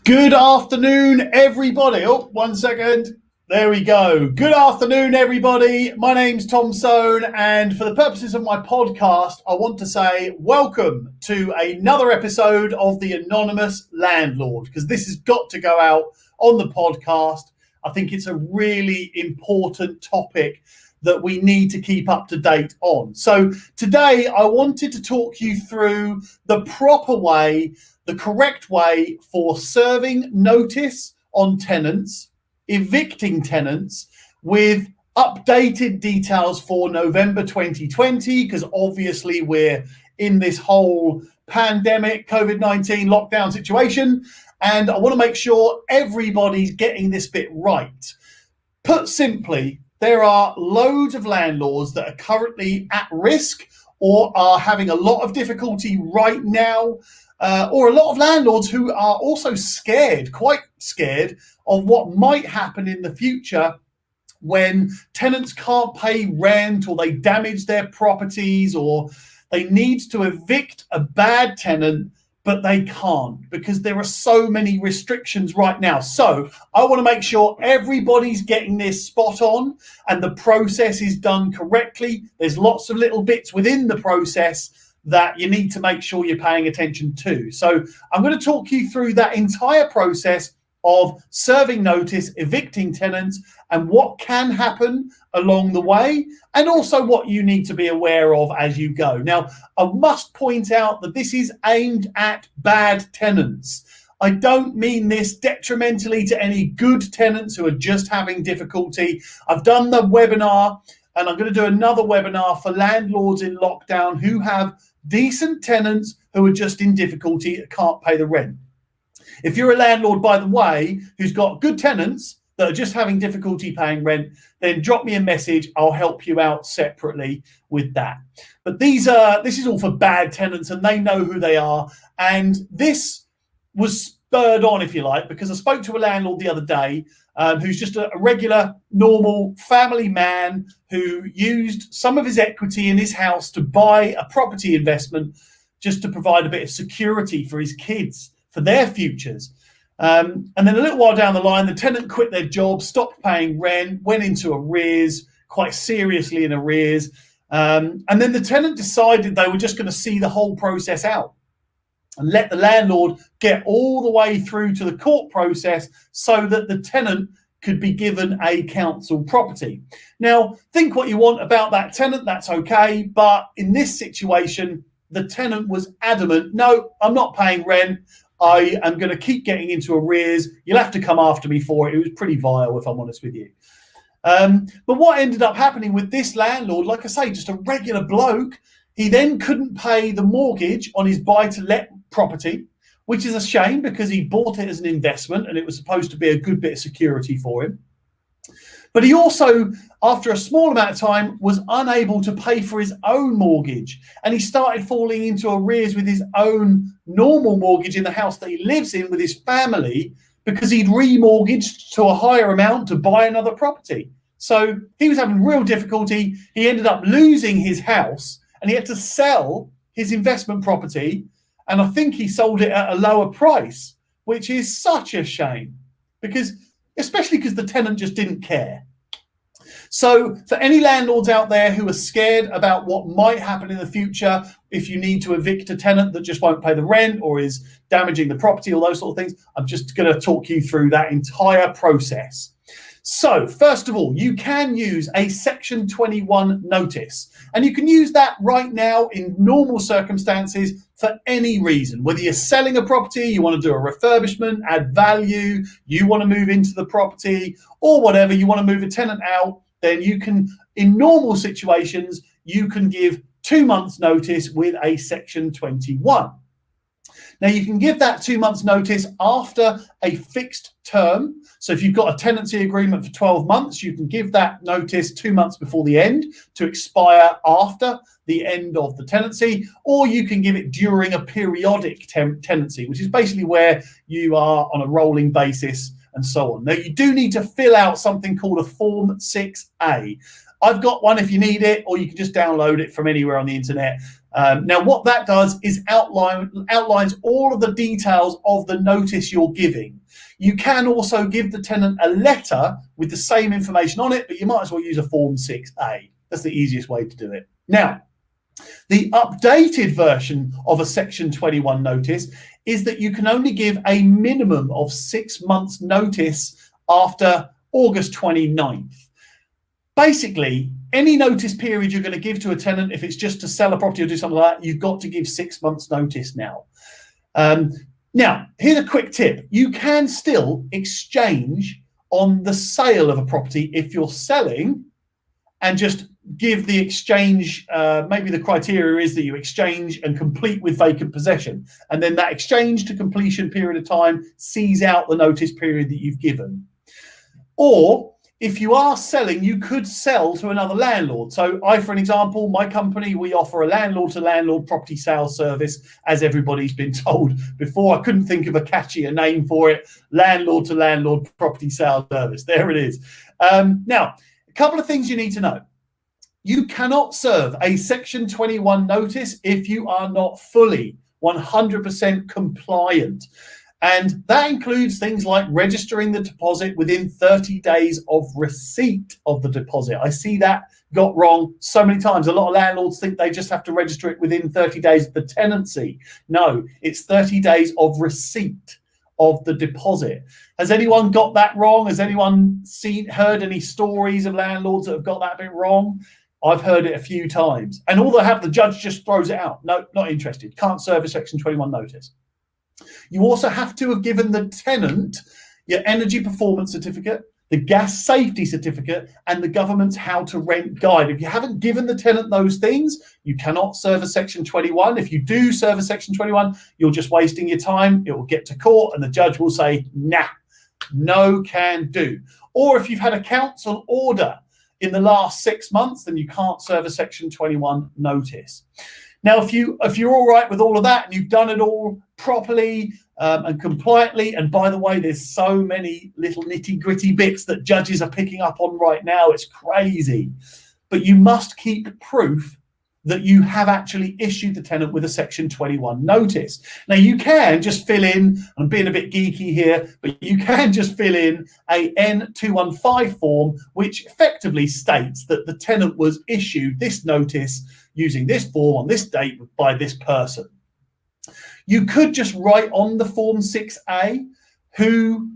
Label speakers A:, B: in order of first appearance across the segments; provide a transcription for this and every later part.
A: Good afternoon, everybody. Oh, 1 second. There we go. Good afternoon, everybody. My name's Tom Soane, and for the purposes of my podcast, I want to say welcome to another episode of The Anonymous Landlord, because this has got to go out on the podcast. I think it's a really important topic that we need to keep up to date on. So today I wanted to talk you through the proper way, the correct way for serving notice on tenants, evicting tenants with updated details for November 2020, because obviously we're in this whole pandemic, COVID-19 lockdown situation, and I want to make sure everybody's getting this bit right. Put simply, there are loads of landlords that are currently at risk or are having a lot of difficulty right now, or a lot of landlords who are also scared, quite scared, of what might happen in the future when tenants can't pay rent or they damage their properties or they need to evict a bad tenant, but they can't because there are so many restrictions right now. So I want to make sure everybody's getting this spot on and the process is done correctly. There's lots of little bits within the process that you need to make sure you're paying attention to. So I'm going to talk you through that entire process of serving notice, evicting tenants, and what can happen along the way, and also what you need to be aware of as you go. Now, I must point out that this is aimed at bad tenants. I don't mean this detrimentally to any good tenants who are just having difficulty. I've done the webinar, and I'm going to do another webinar for landlords in lockdown who have decent tenants who are just in difficulty, can't pay the rent. If you're a landlord, by the way, who's got good tenants that are just having difficulty paying rent, then drop me a message. I'll help you out separately with that. But this is all for bad tenants, and they know who they are. And this was spurred on, if you like, because I spoke to a landlord the other day who's just a regular, normal family man who used some of his equity in his house to buy a property investment just to provide a bit of security for his kids, for their futures. And then a little while down the line, the tenant quit their job, stopped paying rent, went into arrears, quite seriously in arrears. And then the tenant decided they were just going to see the whole process out and let the landlord get all the way through to the court process so that the tenant could be given a council property. Now, think what you want about that tenant, that's okay. But in this situation, the tenant was adamant, no, I'm not paying rent. I am going to keep getting into arrears. You'll have to come after me for it. It was pretty vile, if I'm honest with you. But what ended up happening with this landlord, like I say, just a regular bloke, he then couldn't pay the mortgage on his buy-to-let property, which is a shame because he bought it as an investment and it was supposed to be a good bit of security for him. But he also, after a small amount of time, was unable to pay for his own mortgage. And he started falling into arrears with his own normal mortgage in the house that he lives in with his family because he'd remortgaged to a higher amount to buy another property. So he was having real difficulty. He ended up losing his house and he had to sell his investment property. And I think he sold it at a lower price, which is such a shame especially because the tenant just didn't care. So for any landlords out there who are scared about what might happen in the future, if you need to evict a tenant that just won't pay the rent or is damaging the property, all those sort of things, I'm just going to talk you through that entire process. So first of all, you can use a Section 21 notice, and you can use that right now in normal circumstances for any reason, whether you're selling a property, you want to do a refurbishment, add value, you want to move into the property, or whatever, you want to move a tenant out, then you can, in normal situations, you can give 2 months notice with a Section 21. Now, you can give that 2 months notice after a fixed term. So if you've got a tenancy agreement for 12 months, you can give that notice 2 months before the end to expire after the end of the tenancy, or you can give it during a periodic tenancy, which is basically where you are on a rolling basis and so on. Now, you do need to fill out something called a Form 6A. I've got one if you need it, or you can just download it from anywhere on the internet. Now, what that does is outlines all of the details of the notice you're giving. You can also give the tenant a letter with the same information on it, but you might as well use a Form 6A. That's the easiest way to do it. Now, the updated version of a Section 21 notice is that you can only give a minimum of 6 months notice after August 29th. Basically, any notice period you're going to give to a tenant, if it's just to sell a property or do something like that, you've got to give 6 months notice now. Now, here's a quick tip. You can still exchange on the sale of a property if you're selling and just give the exchange, maybe the criteria is that you exchange and complete with vacant possession. And then that exchange to completion period of time sees out the notice period that you've given. Or if you are selling, you could sell to another landlord. So for an example, my company, we offer a landlord-to-landlord property sales service, as everybody's been told before. I couldn't think of a catchier name for it. Landlord-to-landlord property sales service. There it is. Now, a couple of things you need to know. You cannot serve a Section 21 notice if you are not fully 100% compliant. And that includes things like registering the deposit within 30 days of receipt of the deposit. I see that got wrong so many times. A lot of landlords think they just have to register it within 30 days of the tenancy. No, it's 30 days of receipt of the deposit. Has anyone got that wrong? Has anyone heard any stories of landlords that have got that bit wrong? I've heard it a few times. And all they have, the judge just throws it out. No, not interested. Can't serve a Section 21 notice. You also have to have given the tenant your energy performance certificate, the gas safety certificate, and the government's how to rent guide. If you haven't given the tenant those things, you cannot serve a Section 21. If you do serve a Section 21, you're just wasting your time. It will get to court and the judge will say, nah, no can do. Or if you've had a council order in the last 6 months, then you can't serve a Section 21 notice. Now, if you're all right with all of that and you've done it all properly and compliantly, and by the way, there's so many little nitty-gritty bits that judges are picking up on right now, it's crazy. But you must keep proof that you have actually issued the tenant with a Section 21 notice. Now, you can just fill in, I'm being a bit geeky here, but you can just fill in a N215 form, which effectively states that the tenant was issued this notice using this form on this date by this person. You could just write on the Form 6A who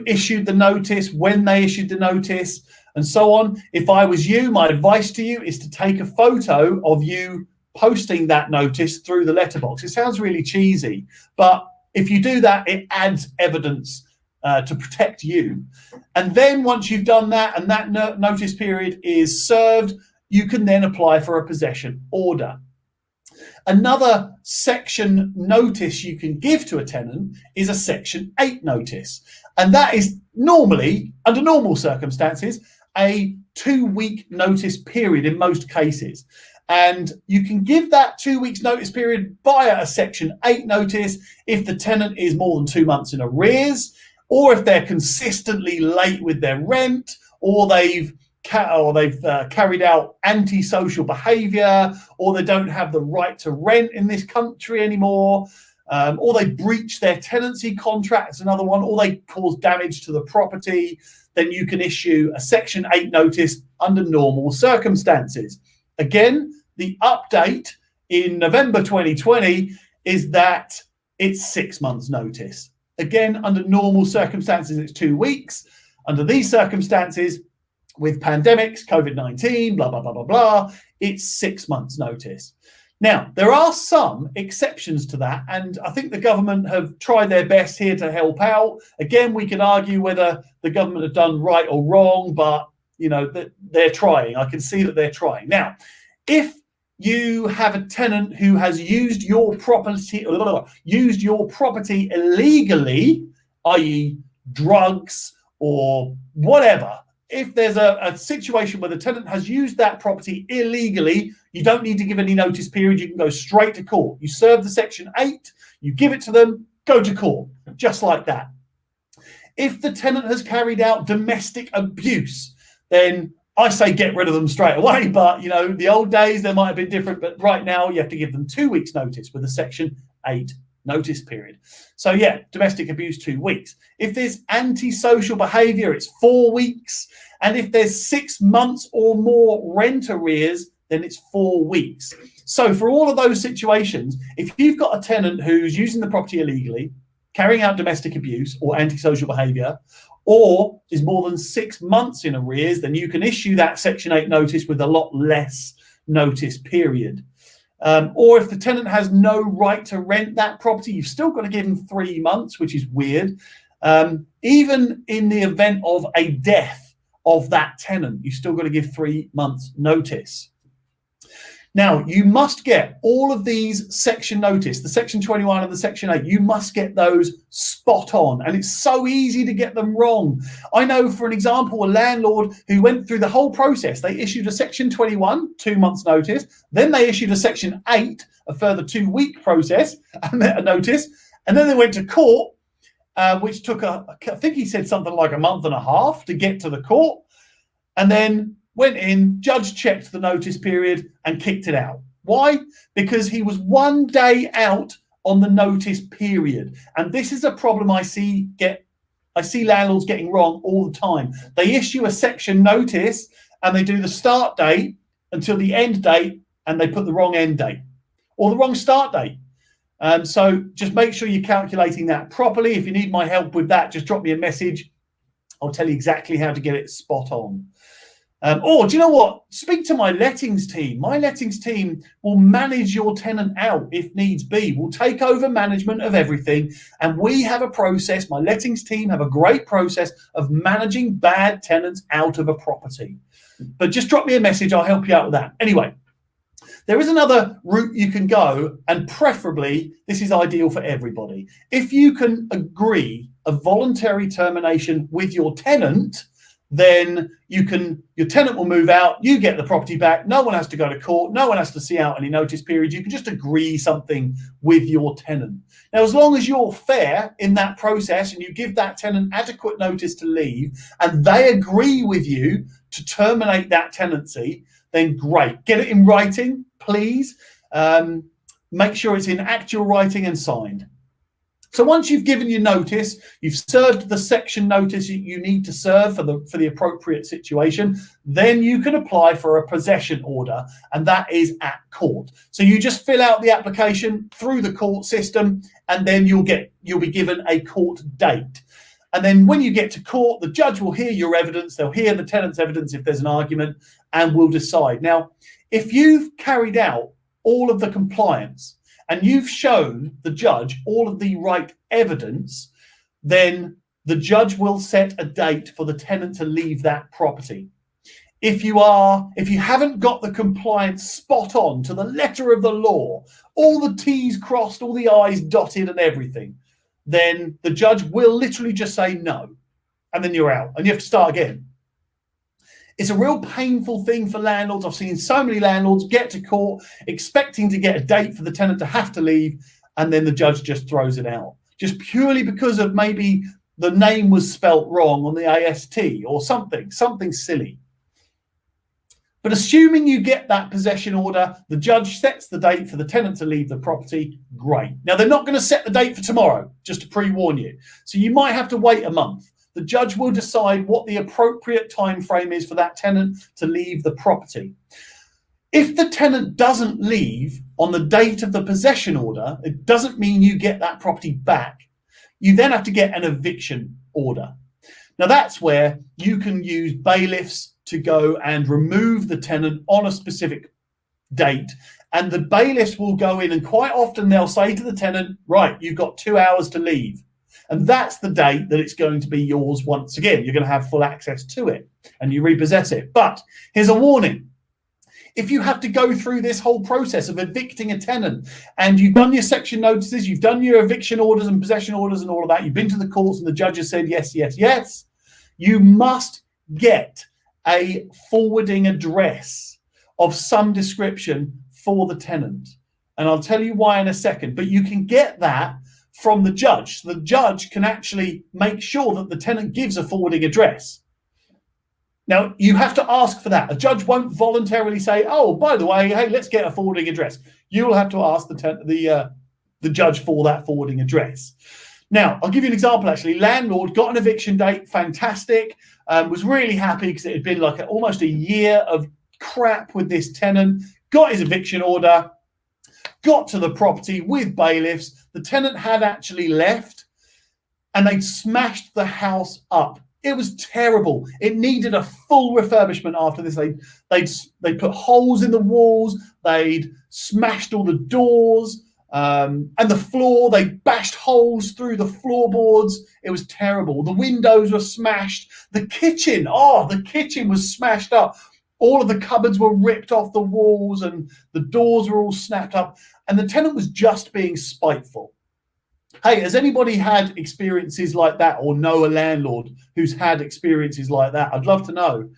A: issued the notice, when they issued the notice, and so on. If I was you, my advice to you is to take a photo of you posting that notice through the letterbox. It sounds really cheesy, but if you do that, it adds evidence to protect you. And then once you've done that and that notice period is served, you can then apply for a possession order. Another section notice you can give to a tenant is a Section 8 notice. And that is normally, under normal circumstances, a 2-week notice period in most cases. And you can give that 2 weeks notice period via a Section 8 notice if the tenant is more than 2 months in arrears, or if they're consistently late with their rent, or they've carried out antisocial behaviour, or they don't have the right to rent in this country anymore, or they breach their tenancy contract, is another one, or they cause damage to the property, then you can issue a Section 8 notice under normal circumstances. Again, the update in November 2020 is that it's 6 months notice. Again, under normal circumstances, it's 2 weeks. Under these circumstances, with pandemics, COVID-19, blah, blah, blah, blah, blah, it's 6 months notice. Now, there are some exceptions to that, and I think the government have tried their best here to help out. Again, we can argue whether the government have done right or wrong, but you know, they're trying. I can see that they're trying. Now, if you have a tenant who has used your property illegally, i.e. drugs or whatever, if there's a situation where the tenant has used that property illegally, you don't need to give any notice period. You can go straight to court. You serve the Section 8, you give it to them, go to court, just like that. If the tenant has carried out domestic abuse, then I say get rid of them straight away, but the old days they might have been different, but right now you have to give them 2 weeks notice with a Section 8 notice period. So yeah, domestic abuse 2 weeks. If there's antisocial behaviour, it's 4 weeks. And if there's 6 months or more rent arrears, then it's 4 weeks. So for all of those situations, if you've got a tenant who's using the property illegally, carrying out domestic abuse or antisocial behaviour, or is more than 6 months in arrears, then you can issue that Section 8 notice with a lot less notice period. Or if the tenant has no right to rent that property, you've still got to give them 3 months, which is weird. Even in the event of a death of that tenant, you've still got to give 3 months notice. Now, you must get all of these section notice, the Section 21 and the Section 8, you must get those spot on. And it's so easy to get them wrong. I know, for an example, a landlord who went through the whole process. They issued a Section 21, 2 months notice. Then they issued a Section 8, a further 2 week process, and a notice. And then they went to court, which took, I think he said something like a month and a half to get to the court. And then went in, judge checked the notice period and kicked it out. Why? Because he was 1 day out on the notice period. And this is a problem I see landlords getting wrong all the time. They issue a section notice and they do the start date until the end date, and they put the wrong end date or the wrong start date. So just make sure you're calculating that properly. If you need my help with that, just drop me a message. I'll tell you exactly how to get it spot on. Or do you know what? Speak to my lettings team. My lettings team will manage your tenant out if needs be. We'll take over management of everything. And we have a process. My lettings team have a great process of managing bad tenants out of a property. But just drop me a message. I'll help you out with that. Anyway, there is another route you can go, and preferably this is ideal for everybody. If you can agree a voluntary termination with your tenant, then your tenant will move out, you get the property back, no one has to go to court, no one has to see out any notice periods, you can just agree something with your tenant. Now, as long as you're fair in that process and you give that tenant adequate notice to leave and they agree with you to terminate that tenancy, then great. Get it in writing, please. Make sure it's in actual writing and signed. So once you've given your notice, you've served the section notice you need to serve for the appropriate situation, then you can apply for a possession order, and that is at court. So you just fill out the application through the court system, and then you'll be given a court date. And then when you get to court, the judge will hear your evidence, they'll hear the tenant's evidence if there's an argument, and will decide. Now, if you've carried out all of the compliance and you've shown the judge all of the right evidence, then the judge will set a date for the tenant to leave that property. If you haven't got the compliance spot on to the letter of the law, all the T's crossed, all the I's dotted and everything, then the judge will literally just say no, and then you're out and you have to start again. It's a real painful thing for landlords. I've seen so many landlords get to court expecting to get a date for the tenant to have to leave, and then the judge just throws it out, just purely because of maybe the name was spelt wrong on the AST or something silly. But assuming you get that possession order, the judge sets the date for the tenant to leave the property, great. Now, they're not going to set the date for tomorrow, just to pre-warn you. So you might have to wait a month. The judge will decide what the appropriate time frame is for that tenant to leave the property. If the tenant doesn't leave on the date of the possession order, it doesn't mean you get that property back. You then have to get an eviction order. Now, that's where you can use bailiffs to go and remove the tenant on a specific date. And the bailiffs will go in, and quite often they'll say to the tenant, right, you've got 2 hours to leave. And that's the date that it's going to be yours once again. You're going to have full access to it and you repossess it. But here's a warning. If you have to go through this whole process of evicting a tenant and you've done your section notices, you've done your eviction orders and possession orders and all of that, you've been to the courts and the judge has said yes, yes, yes, you must get a forwarding address of some description for the tenant. And I'll tell you why in a second, but you can get that from the judge. So the judge can actually make sure that the tenant gives a forwarding address. Now, you have to ask for that. A judge won't voluntarily say, oh, by the way, hey, let's get a forwarding address. You will have to ask the judge for that forwarding address. Now, I'll give you an example, actually. Landlord got an eviction date, fantastic, was really happy because it had been like almost a year of crap with this tenant, got his eviction order, got to the property with bailiffs. The tenant had actually left and they'd smashed the house up. It was terrible. It needed a full refurbishment after this. They'd put holes in the walls, they'd smashed all the doors, and the floor, they bashed holes through the floorboards. It was terrible. The windows were smashed. The kitchen was smashed up. All of the cupboards were ripped off the walls and the doors were all snapped up. And the tenant was just being spiteful. Hey, has anybody had experiences like that, or know a landlord who's had experiences like that? I'd love to know.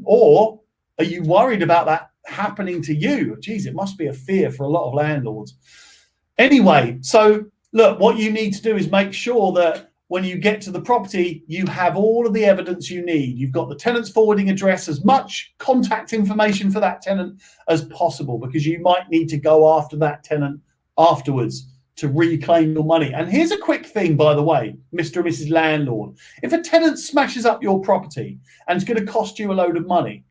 A: Or are you worried about that happening to you? Geez, it must be a fear for a lot of landlords. Anyway, so look, what you need to do is make sure that when you get to the property, you have all of the evidence you need. You've got the tenant's forwarding address, as much contact information for that tenant as possible, because you might need to go after that tenant afterwards to reclaim your money. And here's a quick thing, by the way, Mr. and Mrs. Landlord. If a tenant smashes up your property and it's going to cost you a load of money,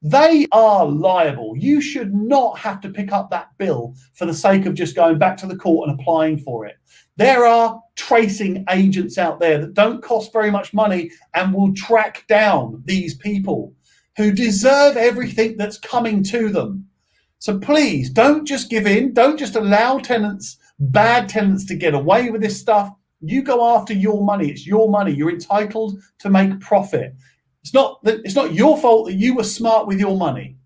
A: they are liable. You should not have to pick up that bill for the sake of just going back to the court and applying for it. There are tracing agents out there that don't cost very much money and will track down these people who deserve everything that's coming to them. So please don't just give in. Don't just allow bad tenants to get away with this stuff. You go after your money. It's your money. You're entitled to make profit. It's not your fault that you were smart with your money.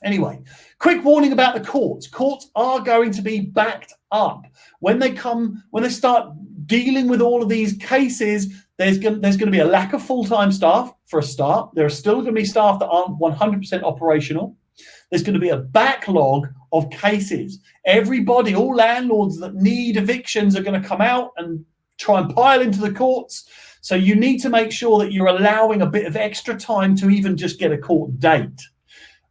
A: Anyway, quick warning about the courts. Courts are going to be backed up. When they start dealing with all of these cases, there's going to be a lack of full-time staff for a start. There are still going to be staff that aren't 100% operational. There's going to be a backlog of cases. Everybody, all landlords that need evictions are going to come out and try and pile into the courts. So you need to make sure that you're allowing a bit of extra time to even just get a court date.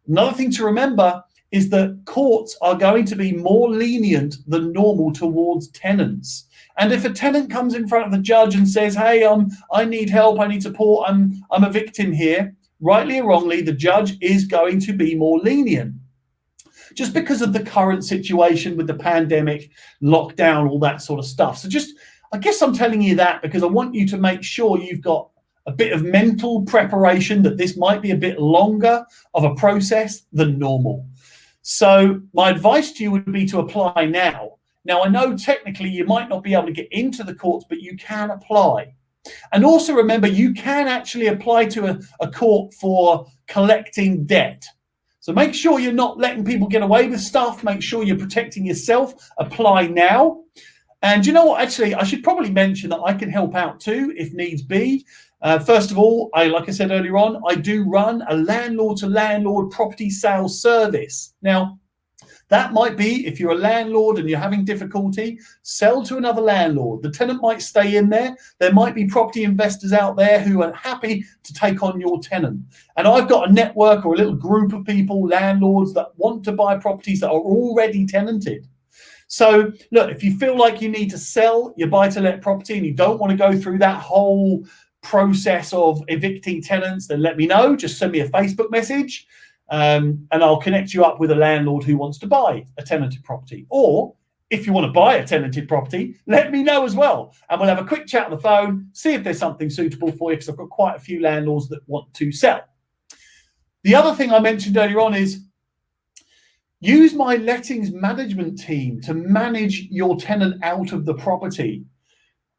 A: Another thing to remember is that courts are going to be more lenient than normal towards tenants. And if a tenant comes in front of the judge and says, hey, I need help, I need support, I'm a victim here, rightly or wrongly, the judge is going to be more lenient. Just because of the current situation with the pandemic, lockdown, all that sort of stuff. So I guess I'm telling you that because I want you to make sure you've got a bit of mental preparation that this might be a bit longer of a process than normal. So my advice to you would be to apply now. Now, I know technically you might not be able to get into the courts, but you can apply. And also remember, you can actually apply to a court for collecting debt. So make sure you're not letting people get away with stuff. Make sure you're protecting yourself. Apply now. And you know what? Actually, I should probably mention that I can help out too, if needs be. First of all, like I said earlier on, I do run a landlord-to-landlord property sales service. Now, that might be if you're a landlord and you're having difficulty, sell to another landlord. The tenant might stay in there. There might be property investors out there who are happy to take on your tenant. And I've got a network or a little group of people, landlords, that want to buy properties that are already tenanted. So look, if you feel like you need to sell your buy-to-let property and you don't want to go through that whole process of evicting tenants, then let me know. Just send me a Facebook message and I'll connect you up with a landlord who wants to buy a tenanted property. Or if you want to buy a tenanted property, let me know as well. And we'll have a quick chat on the phone, see if there's something suitable for you, because I've got quite a few landlords that want to sell. The other thing I mentioned earlier on is use my lettings management team to manage your tenant out of the property.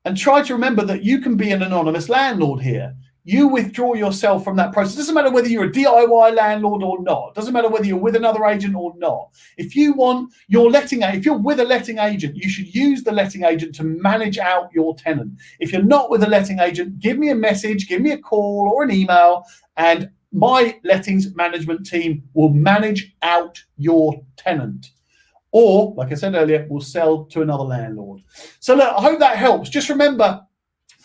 A: And try to remember that you can be an anonymous landlord here. You withdraw yourself from that process. It doesn't matter whether you're a DIY landlord or not. It doesn't matter whether you're with another agent or not. If you want your if you're with a letting agent, you should use the letting agent to manage out your tenant. If you're not with a letting agent, give me a message, give me a call or an email, and my lettings management team will manage out your tenant. Or, like I said earlier, we'll sell to another landlord. So look, I hope that helps. Just remember,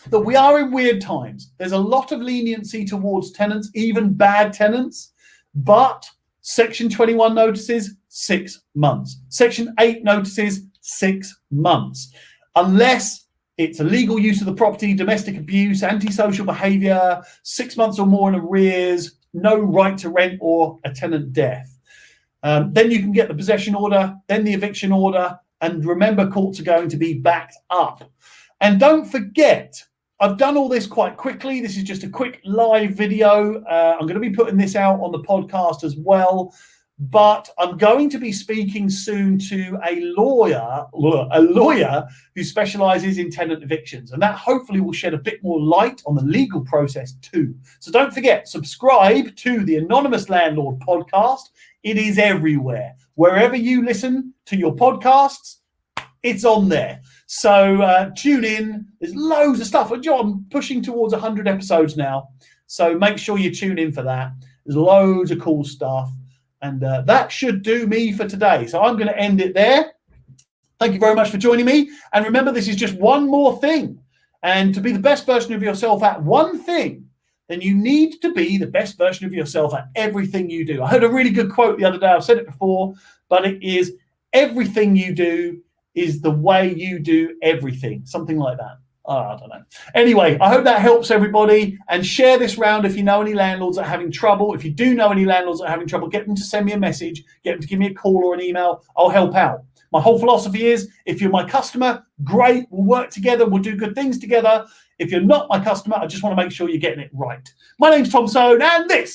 A: that we are in weird times. There's a lot of leniency towards tenants, even bad tenants, but Section 21 notices, 6 months. Section 8 notices, 6 months. Unless it's illegal use of the property, domestic abuse, antisocial behaviour, 6 months or more in arrears, no right to rent, or a tenant death. Then you can get the possession order, then the eviction order, and remember, courts are going to be backed up. And don't forget, I've done all this quite quickly. This is just a quick live video. I'm going to be putting this out on the podcast as well. But I'm going to be speaking soon to a lawyer who specialises in tenant evictions. And that hopefully will shed a bit more light on the legal process too. So don't forget, subscribe to the Anonymous Landlord podcast. It is everywhere. Wherever you listen to your podcasts, it's on there. So tune in. There's loads of stuff. I'm pushing towards 100 episodes now. So make sure you tune in for that. There's loads of cool stuff. And that should do me for today. So I'm going to end it there. Thank you very much for joining me. And remember, this is just one more thing. And to be the best version of yourself at one thing, then you need to be the best version of yourself at everything you do. I heard a really good quote the other day. I've said it before, but it is, everything you do is the way you do everything. Something like that. Oh, I don't know. Anyway, I hope that helps everybody, and share this round if you know any landlords that are having trouble. If you do know any landlords that are having trouble, get them to send me a message, get them to give me a call or an email. I'll help out. My whole philosophy is, if you're my customer, great, we'll work together, we'll do good things together. If you're not my customer, I just want to make sure you're getting it right. My name's Tom Soane, and this